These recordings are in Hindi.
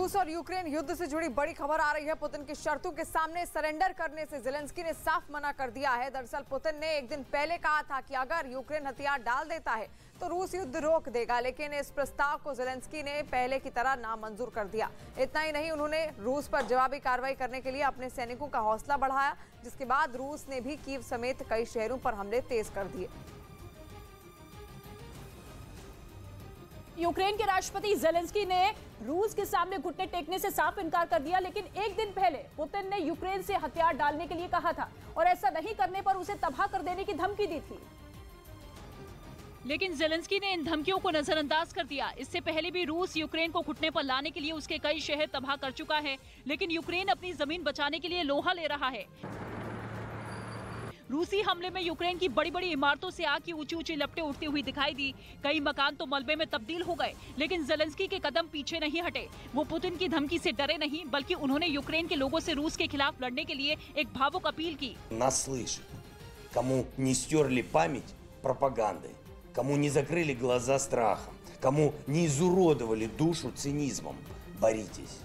रूस और यूक्रेन युद्ध से जुड़ी बड़ी खबर आ रही है। पुतिन की शर्तों के सामने सरेंडर करने से ज़ेलेंस्की ने साफ मना कर दिया है। दरअसल पुतिन ने एक दिन पहले कहा था कि अगर यूक्रेन हथियार डाल देता है तो रूस युद्ध रोक देगा, लेकिन इस प्रस्ताव को ज़ेलेंस्की ने पहले की तरह नामंजूर कर दिया। इतना ही नहीं, उन्होंने रूस पर जवाबी कार्रवाई करने के लिए अपने सैनिकों का हौसला बढ़ाया, जिसके बाद रूस ने भी कीव समेत कई शहरों पर हमले तेज कर दिए। यूक्रेन के राष्ट्रपति ज़ेलेंस्की ने रूस के सामने घुटने टेकने से साफ इनकार कर दिया, लेकिन एक दिन पहले पुतिन ने यूक्रेन से हथियार डालने के लिए कहा था और ऐसा नहीं करने पर उसे तबाह कर देने की धमकी दी थी। लेकिन ज़ेलेंस्की ने इन धमकियों को नजरअंदाज कर दिया। इससे पहले भी रूस यूक्रेन को घुटने पर लाने के लिए उसके कई शहर तबाह कर चुका है, लेकिन यूक्रेन अपनी जमीन बचाने के लिए लोहा ले रहा है। रूसी हमले में यूक्रेन की बड़ी बड़ी इमारतों से आग की ऊंची ऊंची लपटें उठती हुई दिखाई दी। कई मकान तो मलबे में तब्दील हो गए, लेकिन ज़ेलेंस्की के कदम पीछे नहीं हटे। वो पुतिन की धमकी से डरे नहीं, बल्कि उन्होंने यूक्रेन के लोगों से रूस के खिलाफ लड़ने के लिए एक भावुक अपील की। Нас слышит, кому не стерли память пропагандой, кому не закрыли глаза страхом, кому не изуродовали душу цинизмом, боритесь।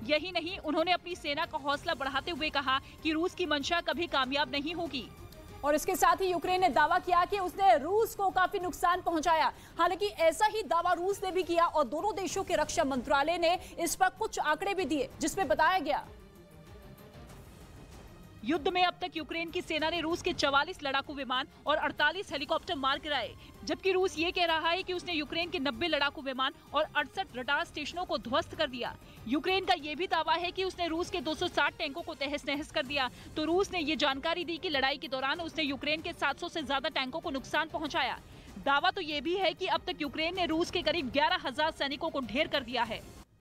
यही नहीं, उन्होंने अपनी सेना का हौसला बढ़ाते हुए कहा कि रूस की मंशा कभी कामयाब नहीं होगी। और इसके साथ ही यूक्रेन ने दावा किया कि उसने रूस को काफी नुकसान पहुंचाया। हालांकि ऐसा ही दावा रूस ने भी किया और दोनों देशों के रक्षा मंत्रालय ने इस पर कुछ आंकड़े भी दिए, जिसमें बताया गया युद्ध में अब तक यूक्रेन की सेना ने रूस के 44 लड़ाकू विमान और 48 हेलीकॉप्टर मार गिराए, जबकि रूस ये कह रहा है कि उसने यूक्रेन के 90 लड़ाकू विमान और 68 रडार स्टेशनों को ध्वस्त कर दिया। यूक्रेन का ये भी दावा है कि उसने रूस के 260 टैंकों को तहस नहस कर दिया। तो रूस ने ये जानकारी दी कि लड़ाई के दौरान उसने यूक्रेन के 700 से ज्यादा टैंकों को नुकसान पहुँचाया। दावा तो ये भी है कि अब तक यूक्रेन ने रूस के करीब 11,000 सैनिकों को ढेर कर दिया है।